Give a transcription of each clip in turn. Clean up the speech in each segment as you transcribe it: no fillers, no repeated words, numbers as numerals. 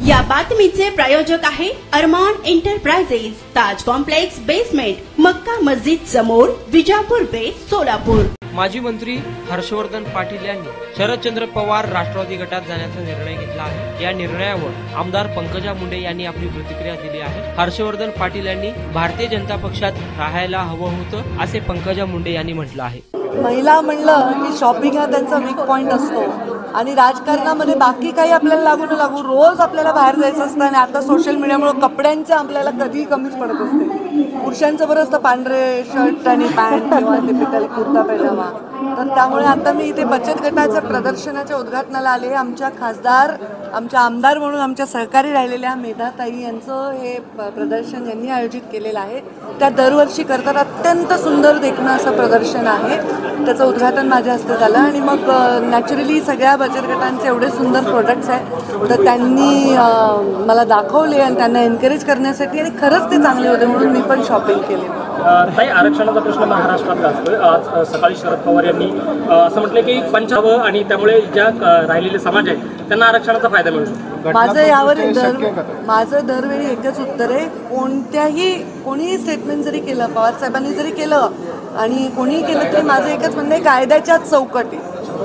या बातमीचे प्रायोजक आहे अरमान एंटरप्राइजेस, ताज कॉम्प्लेक्स बेसमेंट, मक्का मस्जिद समोर, विजापूर बेस, सोलापूर। माजी मंत्री हर्षवर्धन पाटील यांनी शरदचंद्र पवार राष्ट्रवादी गटात जाण्याचा निर्णय घेतला आहे। या निर्णयावर आमदार पंकजा मुंडे यांनी आपली प्रतिक्रिया दिली आहे। हर्षवर्धन पाटील यांनी भारतीय जनता पक्षात राहायला हवं होतं असे पंकजा मुंडे यांनी म्हटलं आहे। महिला म्हणलं की शॉपिंग हा त्यांचा वीक पॉइंट असतो आणि राजकारणामध्ये बाकी काही आपल्याला लागू रोज आपल्याला बाहेर जायचं असतं आणि आता सोशल मीडियामुळे कपड्यांचं आपल्याला कधी कमीच पडत असते। पुरुषांचं बरं असतं पांढरे शर्ट आणि पॅन्ट किंवा टिपिकल कुर्ता पैजामा। तर त्यामुळे आता मी इथे बचत गटाच्या प्रदर्शनाच्या उद्घाटनाला आले। आमच्या खासदार, आमच्या आमदार म्हणून आमच्या सहकारी राहिलेल्या मेधाताई यांचं हे प्रदर्शन यांनी आयोजित केलेलं आहे। त्या दरवर्षी करतात, अत्यंत सुंदर देखणं असं प्रदर्शन आहे। त्याचं उद्घाटन माझ्या हस्ते झालं आणि मग नॅचरली सगळ्या बचत गटांचे एवढे सुंदर प्रोडक्ट्स आहेत तर त्यांनी मला दाखवले आणि त्यांना एनकरेज करण्यासाठी आणि खरंच ते चांगले होते म्हणून मी पण शॉपिंग केली। ताई, आरक्षणाचा प्रश्न महाराष्ट्रात गाजतोय। आज सकाळी शरद पवार यांनी असं म्हटलं की पंचावं आणि त्यामुळे ज्या राहिलेले समाज आहेत त्यांना आरक्षणाचा फायदा मिळू शकतो। माझं यावर माझं दरवेळी एकच उत्तर आहे, कोणीही स्टेटमेंट जरी केलं, पवार साहेबांनी जरी केलं आणि कोणीही केलं तरी माझं एकच म्हणणं आहे, कायद्याच्याच चौकटी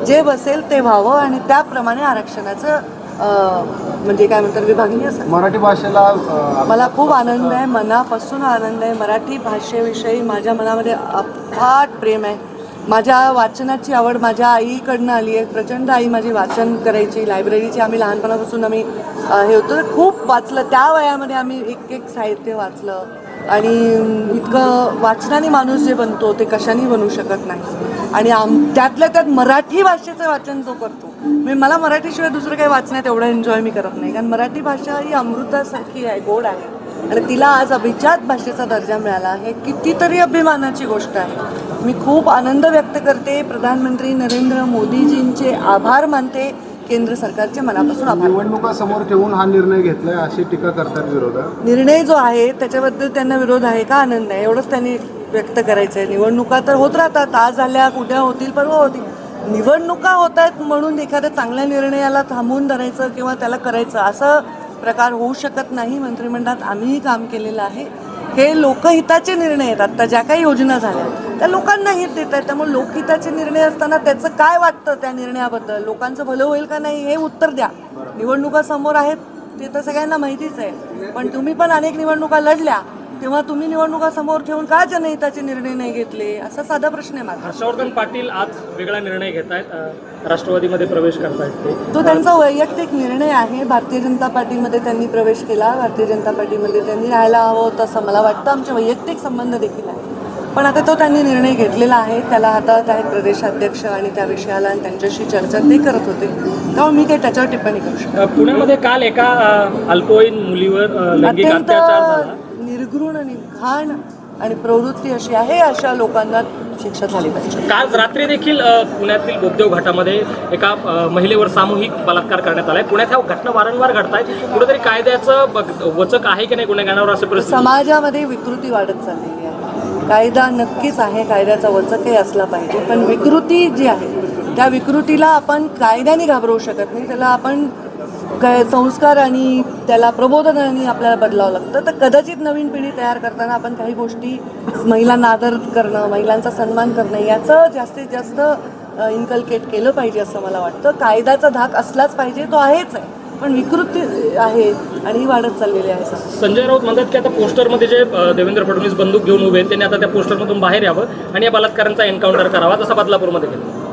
जे बसेल ते व्हावं आणि त्याप्रमाणे आरक्षणाचं म्हणजे काय म्हणतात विभागणी असेल। मराठी भाषेला मला खूप आनंद आहे, मनापासून आनंद आहे। मराठी भाषेविषयी माझ्या मनामध्ये अफाट प्रेम आहे। माझ्या वाचनाची आवड माझ्या आईकडनं आली आहे। प्रचंड आई माझी वाचन करायची, लायब्ररीची आम्ही लहानपणापासून आम्ही हे होतं, खूप वाचलं। त्या वयामध्ये आम्ही एक साहित्य वाचलं आणि इतकं वाचनाने माणूस जे बनतो ते कशाने बनू शकत नाही। आणि त्यातल्या त्यात मराठी भाषेचं वाचन जो करतो, मला मराठीशिवाय दुसरं काही वाचण्यात एवढं एन्जॉय मी करत नाही, कारण मराठी भाषा ही अमृतासारखी आहे, गोड आहे आणि तिला आज अभिजात भाषेचा दर्जा मिळाला आहे, कितीतरी अभिमानाची गोष्ट आहे। मी खूप आनंद व्यक्त करते, प्रधानमंत्री नरेंद्र मोदीजींचे आभार मानते, केंद्र सरकारचे मनापासून आभार। निवडणुका समोर ठेवून हा निर्णय घेतलाय अशी टीका करतात विरोधक। निर्णय जो आहे त्याच्याबद्दल त्यांना विरोध आहे का आनंद आहे एवढंच त्यांनी व्यक्त करायचं आहे। निवडणुका तर होत राहतात, आज झाल्या, उद्या होतील, परवा होतील। निवडणुका होत आहेत म्हणून एखाद्या चांगल्या निर्णयाला थांबवून धरायचं किंवा त्याला करायचं असं प्रकार होऊ शकत नाही। मंत्रिमंडळात आम्हीही काम केलेलं आहे। हे लोकहिताचे निर्णय आहेत, आता ज्या काही योजना झाल्या त्या लोकांना हित देत आहेत, त्यामुळे लोकहिताचे निर्णय असताना त्याचं काय वाटतं त्या निर्णयाबद्दल, लोकांचं भलं होईल का नाही हे उत्तर द्या। निवडणुका समोर आहेत ते तर सगळ्यांना माहितीच आहे, पण तुम्ही पण अनेक निवडणुका लढल्या, तेव्हा तुम्ही निवडणुका समोर ठेवून का जनहिताचे निर्णय नाही घेतले असा साधा प्रश्न आहे माझा। हर्षवर्धन पाटील आज वेगळा निर्णय घेत आहेत, राष्ट्रवादीमध्ये प्रवेश करतायत। तो त्यांचा वैयक्तिक निर्णय आहे। भारतीय जनता पार्टीमध्ये त्यांनी प्रवेश केला, भारतीय जनता पार्टीमध्ये त्यांनी राहायला हवं होतं असं मला वाटतं। आमचे वैयक्तिक संबंध देखील आहे, पण आता तो त्यांनी निर्णय घेतलेला आहे, त्याला हातात आहेत प्रदेशाध्यक्ष आणि त्या विषयाला आणि त्यांच्याशी चर्चा ते करत होते, त्यामुळे मी काही त्याच्यावर टिप्पणी करू शकतो। पुण्यामध्ये काल एका अल्पवयीन मुलीवर लैंगिक अत्याचार झाला। निर्घृण आणि घाण आणि प्रवृत्ती अशी आहे, अशा लोकांना शिक्षा झाली पाहिजे। काल रात्री देखील पुण्यातील बोगदेव घाटामध्ये एका महिलेवर सामूहिक बलात्कार करण्यात आलाय। पुण्यात ह्या घटना वारंवार घडतायत, कुठेतरी कायद्याचं वचक आहे की नाही गुन्हेगारांवर असं परिस्थिती? समाजामध्ये विकृती वाढत चाललेली आहे। कायदा नक्कीच आहे, कायद्याचा वचकही असला पाहिजे, पण विकृती जी आहे त्या विकृतीला आपण कायद्याने घाबरवू शकत नाही, त्याला आपण संस्कार आणि त्याला प्रबोधनाने आपल्याला बदलावं लागतं। तर कदाचित नवीन पिढी तयार करताना आपण काही गोष्टी, महिलांना आदर करणं, महिलांचा सन्मान करणं याचं जास्तीत जास्त इन्कल्केट केलं पाहिजे असं मला वाटतं। कायद्याचा धाक असलाच पाहिजे, तो आहेच आहे, पण विकृती आहे आणि ही वाढत चाललेली आहे। संजय राऊत म्हणतात की आता पोस्टरमध्ये जे देवेंद्र फडणवीस बंदूक घेऊन उभे आहेत त्यांनी आता त्या पोस्टरमधून बाहेर यावं आणि या बलात्कारांचा एन्काउंटर करावा, जसा बदलापूरमध्ये केलं।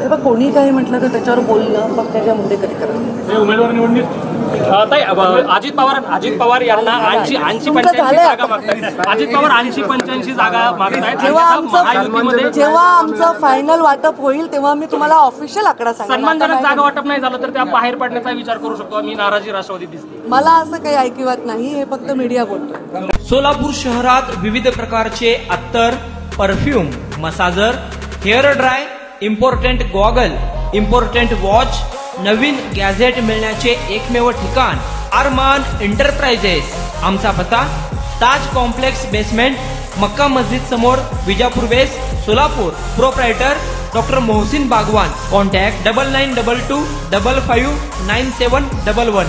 तेव्हा कोणी काही म्हटलं तर त्याच्यावर बोलणं मग त्याच्या मुद्दे कधी करायचे। उमेदवार निवडणूक अजित पवार यांना 80-85 जागा मागतात। अजित पवार 80-85 जागा मागतायत। जेव्हा आमचं फायनल वाटप होईल तेव्हा मी तुम्हाला ऑफिशियल आकडा सांगेन। सन्मानजनक जागा वाटप नाही झालं तर त्या बाहेर पडण्याचा विचार करू शकतो मी, नाराजी राष्ट्रवादी दिसते। मला असं काही ऐकिवत नाही, हे फक्त मीडिया बोलतो। सोलापूर शहरात विविध प्रकारचे अत्तर, perfume, massager, hair dry, important goggle, important watch, नवीन गॅझेट मिळण्याचे एकमेव ठिकाण अरमान एंटरप्राइजेस। आमचा पत्ता ताज कॉम्प्लेक्स बेसमेंट, मक्का मस्जिद समोर, विजापूर बेस, Solapur. Proprietor doctor Mohsin Bagwan. Contact 9922 55 9711।